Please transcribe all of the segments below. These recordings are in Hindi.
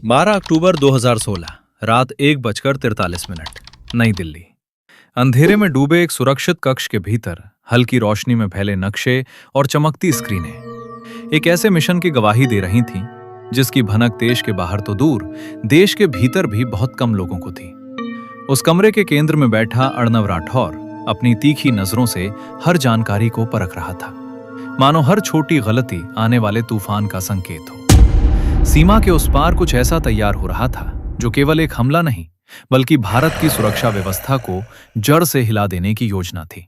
12 अक्टूबर 2016 रात 1:43 नई दिल्ली। अंधेरे में डूबे एक सुरक्षित कक्ष के भीतर हल्की रोशनी में फैले नक्शे और चमकती स्क्रीनें एक ऐसे मिशन की गवाही दे रही थीं जिसकी भनक देश के बाहर तो दूर, देश के भीतर भी बहुत कम लोगों को थी। उस कमरे के केंद्र में बैठा अर्णव राठौर अपनी तीखी नजरों से हर जानकारी को परख रहा था, मानो हर छोटी गलती आने वाले तूफान का संकेत हो। सीमा के उस पार कुछ ऐसा तैयार हो रहा था जो केवल एक हमला नहीं, बल्कि भारत की सुरक्षा व्यवस्था को जड़ से हिला देने की योजना थी।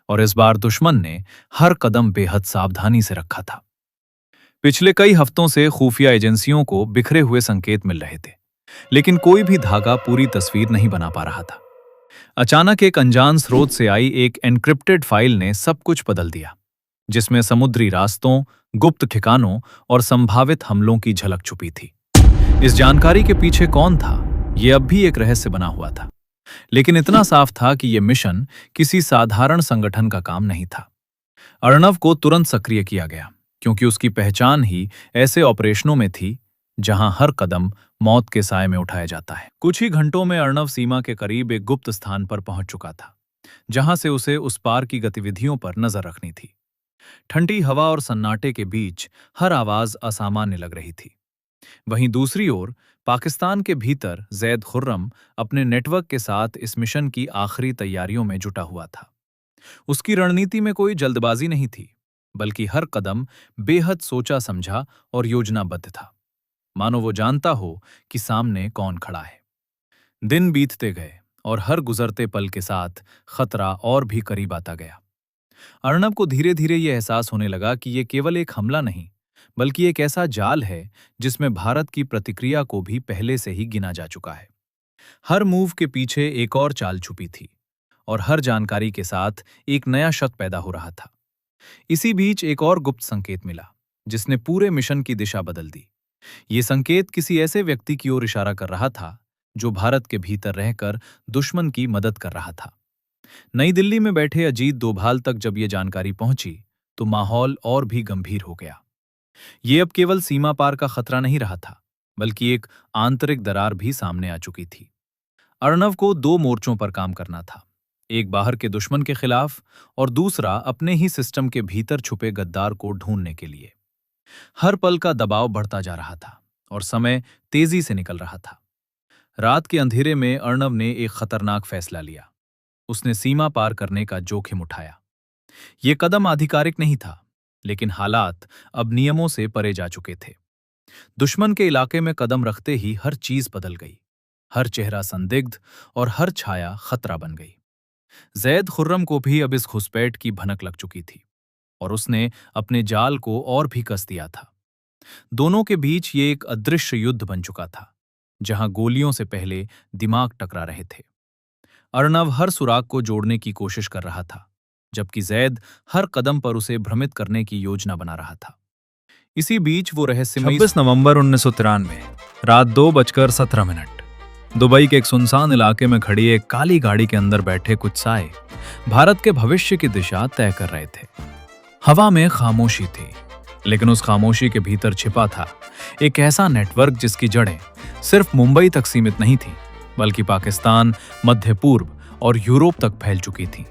और इस बार दुश्मन ने हर कदम बेहद सावधानी से रखा था। पिछले कई हफ्तों से खुफिया एजेंसियों को बिखरे हुए संकेत मिल रहे थे, लेकिन कोई भी धागा पूरी तस्वीर नहीं बना पा रहा था। अचानक एक अनजान स्रोत से आई एक एन्क्रिप्टेड फाइल ने सब कुछ बदल दिया, जिसमें समुद्री रास्तों, गुप्त ठिकानों और संभावित हमलों की झलक छुपी थी। इस जानकारी के पीछे कौन था, यह अब भी एक रहस्य बना हुआ था, लेकिन इतना साफ था कि यह मिशन किसी साधारण संगठन का काम नहीं था। अर्णव को तुरंत सक्रिय किया गया, क्योंकि उसकी पहचान ही ऐसे ऑपरेशनों में थी जहां हर कदम मौत के साए में उठाया जाता है। कुछ ही घंटों में अर्णव सीमा के करीब एक गुप्त स्थान पर पहुंच चुका था, जहां से उसे उस पार की गतिविधियों पर नजर रखनी थी। ठंडी हवा और सन्नाटे के बीच हर आवाज असामान्य लग रही थी। वहीं दूसरी ओर पाकिस्तान के भीतर जैद खुर्रम अपने नेटवर्क के साथ इस मिशन की आखिरी तैयारियों में जुटा हुआ था। उसकी रणनीति में कोई जल्दबाजी नहीं थी, बल्कि हर कदम बेहद सोचा समझा और योजनाबद्ध था, मानो वो जानता हो कि सामने कौन खड़ा है। दिन बीतते गए और हर गुजरते पल के साथ खतरा और भी करीब आता गया। अर्णव को धीरे धीरे यह एहसास होने लगा कि यह केवल एक हमला नहीं, बल्कि एक ऐसा जाल है जिसमें भारत की प्रतिक्रिया को भी पहले से ही गिना जा चुका है। हर मूव के पीछे एक और चाल छुपी थी, और हर जानकारी के साथ एक नया शक पैदा हो रहा था। इसी बीच एक और गुप्त संकेत मिला, जिसने पूरे मिशन की दिशा बदल दी। ये संकेत किसी ऐसे व्यक्ति की ओर इशारा कर रहा था जो भारत के भीतर रहकर दुश्मन की मदद कर रहा था। नई दिल्ली में बैठे अजीत डोभाल तक जब ये जानकारी पहुंची तो माहौल और भी गंभीर हो गया। ये अब केवल सीमा पार का खतरा नहीं रहा था, बल्कि एक आंतरिक दरार भी सामने आ चुकी थी। अर्णव को दो मोर्चों पर काम करना था, एक बाहर के दुश्मन के खिलाफ और दूसरा अपने ही सिस्टम के भीतर छुपे गद्दार को ढूंढने के लिए। हर पल का दबाव बढ़ता जा रहा था और समय तेजी से निकल रहा था। रात के अंधेरे में अर्णव ने एक खतरनाक फैसला लिया। उसने सीमा पार करने का जोखिम उठाया। ये कदम आधिकारिक नहीं था, लेकिन हालात अब नियमों से परे जा चुके थे। दुश्मन के इलाके में कदम रखते ही हर चीज बदल गई। हर चेहरा संदिग्ध और हर छाया खतरा बन गई। जैद खुर्रम को भी अब इस घुसपैठ की भनक लग चुकी थी, और उसने अपने जाल को और भी कस दिया था। दोनों के बीच ये एक अदृश्य युद्ध बन चुका था, जहां गोलियों से पहले दिमाग टकरा रहे थे। अर्णव हर सुराग को जोड़ने की कोशिश कर रहा था, जबकि जैद हर कदम पर उसे भ्रमित करने की योजना बना रहा था। इसी बीच वो रहस्यमयी 26 नवंबर 1993 रात 2:17 दुबई के एक सुनसान इलाके में खड़ी एक काली गाड़ी के अंदर बैठे कुछ साए भारत के भविष्य की दिशा तय कर रहे थे। हवा में खामोशी थी, लेकिन उस खामोशी के भीतर छिपा था एक ऐसा नेटवर्क जिसकी जड़ें सिर्फ मुंबई तक सीमित नहीं थी, बल्कि पाकिस्तान, मध्य पूर्व और यूरोप तक फैल चुकी थी।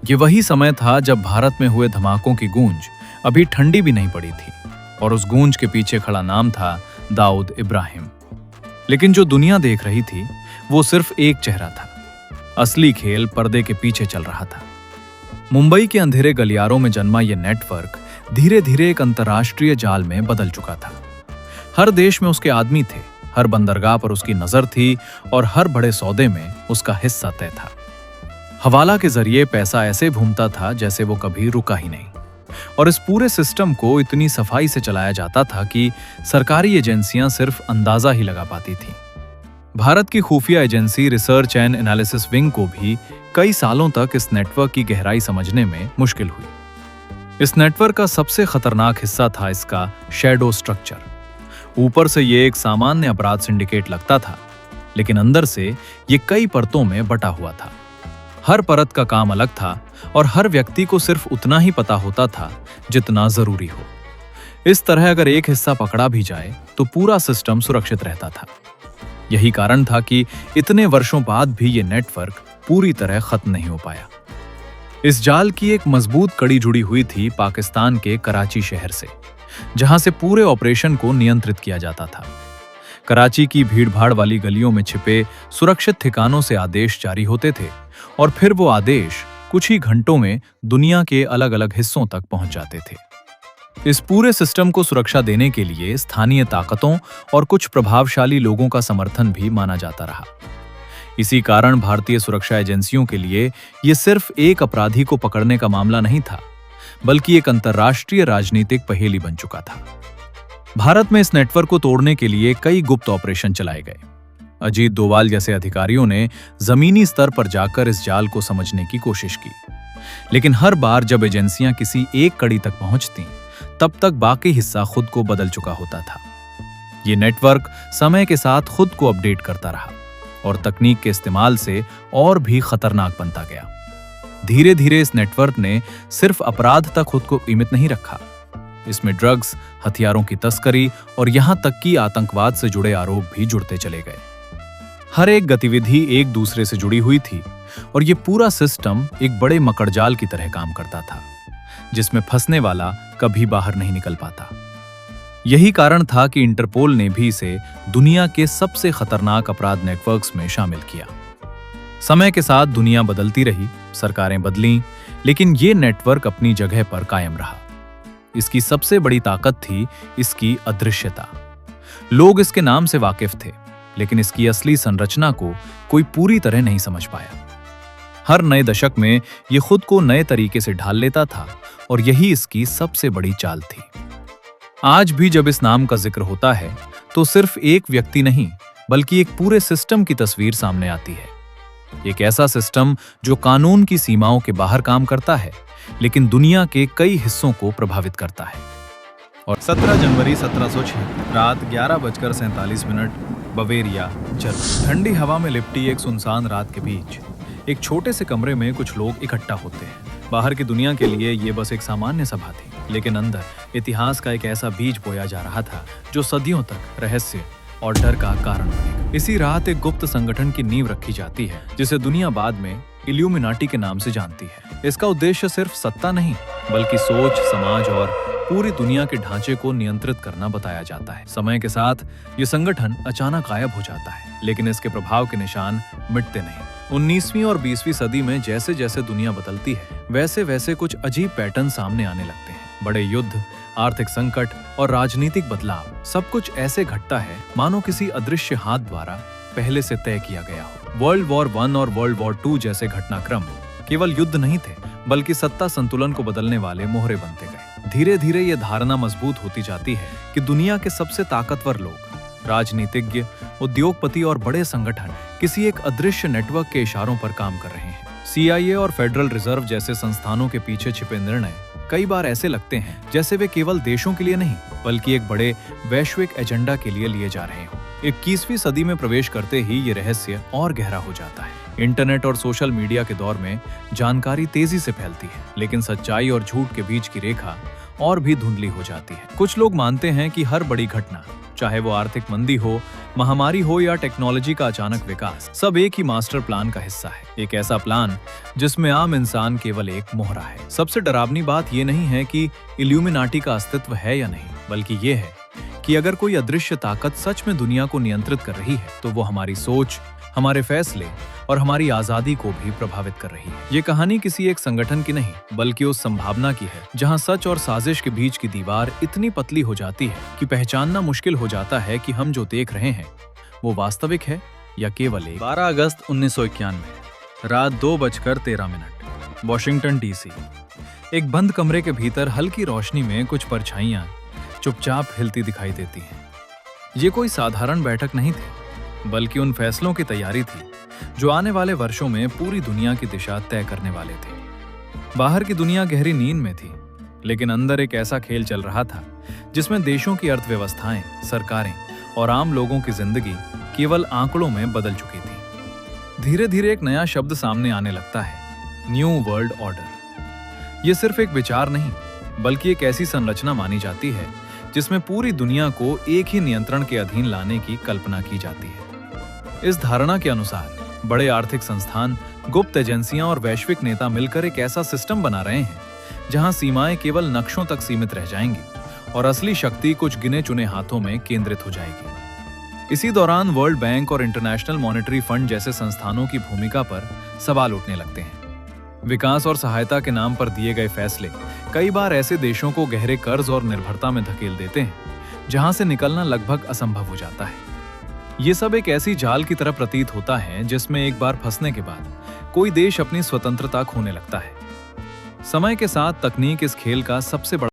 ये वही समय था जब भारत में हुए धमाकों की गूंज अभी ठंडी भी नहीं पड़ी थी, और उस गूंज के पीछे खड़ा नाम था दाऊद इब्राहिम। लेकिन जो दुनिया देख रही थी वो सिर्फ एक चेहरा था। असली खेल पर्दे के पीछे चल रहा था। मुंबई के अंधेरे गलियारों में जन्मा यह नेटवर्क धीरे धीरे एक अंतर्राष्ट्रीय जाल में बदल चुका था। हर देश में उसके आदमी थे, हर बंदरगाह पर उसकी नजर थी, और हर बड़े सौदे में उसका हिस्सा तय था। हवाला के जरिए पैसा ऐसे घूमता था जैसे वो कभी रुका ही नहीं, और इस पूरे सिस्टम को इतनी सफाई से चलाया जाता था कि सरकारी एजेंसियां सिर्फ अंदाजा ही लगा पाती थीं। भारत की खुफिया agency research and analysis wing को भी कई सालों तक इस नेटवर्क की गहराई समझने में मुश्किल हुई। इस नेटवर्क का सबसे खतरनाक हिस्सा था इसका शैडो स्ट्रक्चर। ऊपर से ये एक सामान्य अपराध सिंडिकेट लगता था, लेकिन अंदर से ये कई परतों में बटा हुआ था। हर परत का काम अलग था, और हर व्यक्ति को सिर्फ उतना ही पता होता था जितना जरूरी हो। इस तरह अगर एक हिस्सा पकड़ा भी जाए तो पूरा सिस्टम सुरक्षित रहता था। यही कारण था कि इतने वर्षों बाद भी ये नेटवर्क पूरी तरह खत्म नहीं हो पाया। इस जाल की एक मजबूत कड़ी जुड़ी हुई थी पाकिस्तान के कराची शहर से, जहां से पूरे ऑपरेशन को नियंत्रित किया जाता था। कराची की भीड़भाड़ वाली गलियों में छिपे सुरक्षित ठिकानों से आदेश जारी होते थे और फिर वो आदेश कुछ ही घंटों में दुनिया के अलग अलग हिस्सों तक पहुंच जाते थे। इस पूरे सिस्टम को सुरक्षा देने के लिए स्थानीय ताकतों और कुछ प्रभावशाली लोगों का समर्थन भी माना जाता रहा। इसी कारण भारतीय सुरक्षा एजेंसियों के लिए ये सिर्फ एक अपराधी को पकड़ने का मामला नहीं था, बल्कि एक अंतर्राष्ट्रीय राजनीतिक पहेली बन चुका था। भारत में इस नेटवर्क को तोड़ने के लिए कई गुप्त ऑपरेशन चलाए गए। अजीत डोभाल जैसे अधिकारियों ने जमीनी स्तर पर जाकर इस जाल को समझने की कोशिश की, लेकिन हर बार जब एजेंसियां किसी एक कड़ी तक पहुंचती, तब तक बाकी हिस्सा खुद को बदल चुका होता था। ये नेटवर्क समय के साथ खुद को अपडेट करता रहा और तकनीक के इस्तेमाल से और भी खतरनाक बनता गया। धीरे धीरे इस नेटवर्क ने सिर्फ अपराध तक खुद को सीमित नहीं रखा, इसमें ड्रग्स, हथियारों की तस्करी और यहां तक कि आतंकवाद से जुड़े आरोप भी जुड़ते चले गए। हर एक गतिविधि एक दूसरे से जुड़ी हुई थी और ये पूरा सिस्टम एक बड़े मकड़जाल की तरह काम करता था, जिसमें फंसने वाला कभी बाहर नहीं निकल पाता। यही कारण था कि इंटरपोल ने भी इसे दुनिया के सबसे खतरनाक अपराध नेटवर्क्स में शामिल किया। समय के साथ दुनिया बदलती रही, सरकारें बदलीं, लेकिन ये नेटवर्क अपनी जगह पर कायम रहा। इसकी सबसे बड़ी ताकत थी इसकी अदृश्यता। लोग इसके नाम से वाकिफ थे, लेकिन इसकी असली संरचना को कोई पूरी तरह नहीं समझ पाया। हर नए दशक में ये खुद को नए तरीके से ढाल लेता था और यही इसकी सबसे बड़ी चाल थी। आज भी जब इस नाम का जिक्र होता है तो सिर्फ एक व्यक्ति नहीं, बल्कि एक पूरे सिस्टम की तस्वीर सामने आती है। एक ऐसा सिस्टम जो कानून की सीमाओं के बाहर काम करता है, लेकिन दुनिया के कई हिस्सों को प्रभावित करता है। और 17 जनवरी 1706 रात 11:47 बवेरिया, जर्मनी। ठंडी हवा में लिपटी एक सुनसान रात के बीच एक छोटे से कमरे में कुछ लोग इकट्ठा होते हैं। बाहर की दुनिया के लिए ये बस एक सामान्य सभा थी, लेकिन अंदर इतिहास का एक ऐसा बीज बोया जा रहा था जो सदियों तक रहस्य और डर का कारण बनेगा। इसी रात एक गुप्त संगठन की नींव रखी जाती है, जिसे दुनिया बाद में इल्यूमिनाटी के नाम से जानती है। इसका उद्देश्य सिर्फ सत्ता नहीं, बल्कि सोच, समाज और पूरी दुनिया के ढांचे को नियंत्रित करना बताया जाता है। समय के साथ ये संगठन अचानक गायब हो जाता है, लेकिन इसके प्रभाव के निशान मिटते नहीं। 19वीं और 20वीं सदी में जैसे जैसे दुनिया बदलती है, वैसे वैसे कुछ अजीब पैटर्न सामने आने लगते हैं। बड़े युद्ध, आर्थिक संकट और राजनीतिक बदलाव, सब कुछ ऐसे घटता है मानो किसी अदृश्य हाथ द्वारा पहले से तय किया गया हो। वर्ल्ड वॉर 1 और वर्ल्ड वॉर 2 जैसे घटनाक्रम केवल युद्ध नहीं थे, बल्कि सत्ता संतुलन को बदलने वाले मोहरे बनते गए। धीरे धीरे ये धारणा मजबूत होती जाती है कि दुनिया के सबसे ताकतवर लोग, राजनीतिज्ञ, उद्योगपति और बड़े संगठन किसी एक अदृश्य नेटवर्क के इशारों पर काम कर रहे हैं। CIA और फेडरल रिजर्व जैसे संस्थानों के पीछे छिपे निर्णय कई बार ऐसे लगते हैं जैसे वे केवल देशों के लिए नहीं, बल्कि एक बड़े वैश्विक एजेंडा के लिए लिए जा रहे हों। 21वीं सदी में प्रवेश करते ही ये रहस्य और गहरा हो जाता है। इंटरनेट और सोशल मीडिया के दौर में जानकारी तेजी से फैलती है, लेकिन सच्चाई और झूठ के बीच की रेखा और भी धुंधली हो जाती है। कुछ लोग मानते हैं कि हर बड़ी घटना, चाहे वो आर्थिक मंदी हो, महामारी हो या टेक्नोलॉजी का अचानक विकास, सब एक ही मास्टर प्लान का हिस्सा है। एक ऐसा प्लान जिसमें आम इंसान केवल एक मोहरा है। सबसे डरावनी बात ये नहीं है कि इल्यूमिनाटी का अस्तित्व है या नहीं, बल्कि ये है कि अगर कोई अदृश्य ताकत सच में दुनिया को नियंत्रित कर रही है, तो वो हमारी सोच, हमारे फैसले और हमारी आजादी को भी प्रभावित कर रही है। ये कहानी किसी एक संगठन की नहीं, बल्कि उस संभावना की है जहां सच और साजिश के बीच की दीवार इतनी पतली हो जाती है कि पहचानना मुश्किल हो जाता है कि हम जो देख रहे हैं वो वास्तविक है या केवल एक। 12 अगस्त 1991 रात 2:13 वॉशिंगटन DC। एक बंद कमरे के भीतर हल्की रोशनी में कुछ परछाइयां चुपचाप हिलती दिखाई देती हैं। ये कोई साधारण बैठक नहीं थी, बल्कि उन फैसलों की तैयारी थी जो आने वाले वर्षों में पूरी दुनिया की दिशा तय करने वाले थे। बाहर की दुनिया गहरी नींद में थी, लेकिन अंदर एक ऐसा खेल चल रहा था जिसमें देशों की अर्थव्यवस्थाएं, सरकारें और आम लोगों की जिंदगी केवल आंकड़ों में बदल चुकी थी। धीरे धीरे एक नया शब्द सामने आने लगता है, न्यू वर्ल्ड ऑर्डर। ये सिर्फ एक विचार नहीं, बल्कि एक ऐसी संरचना मानी जाती है जिसमें पूरी दुनिया को एक ही नियंत्रण के अधीन लाने की कल्पना की जाती है। इस धारणा के अनुसार बड़े आर्थिक संस्थान, गुप्त एजेंसियां और वैश्विक नेता मिलकर एक ऐसा सिस्टम बना रहे हैं जहां सीमाएं केवल नक्शों तक सीमित रह जाएंगी और असली शक्ति कुछ गिने चुने हाथों में केंद्रित हो जाएगी। इसी दौरान वर्ल्ड बैंक और इंटरनेशनल मॉनेटरी फंड जैसे संस्थानों की भूमिका पर सवाल उठने लगते हैं। विकास और सहायता के नाम पर दिए गए फैसले कई बार ऐसे देशों को गहरे कर्ज और निर्भरता में धकेल देते हैं जहां से निकलना लगभग असंभव हो जाता है। ये सब एक ऐसी जाल की तरह प्रतीत होता है जिसमें एक बार फंसने के बाद कोई देश अपनी स्वतंत्रता खोने लगता है। समय के साथ तकनीक इस खेल का सबसे बड़ा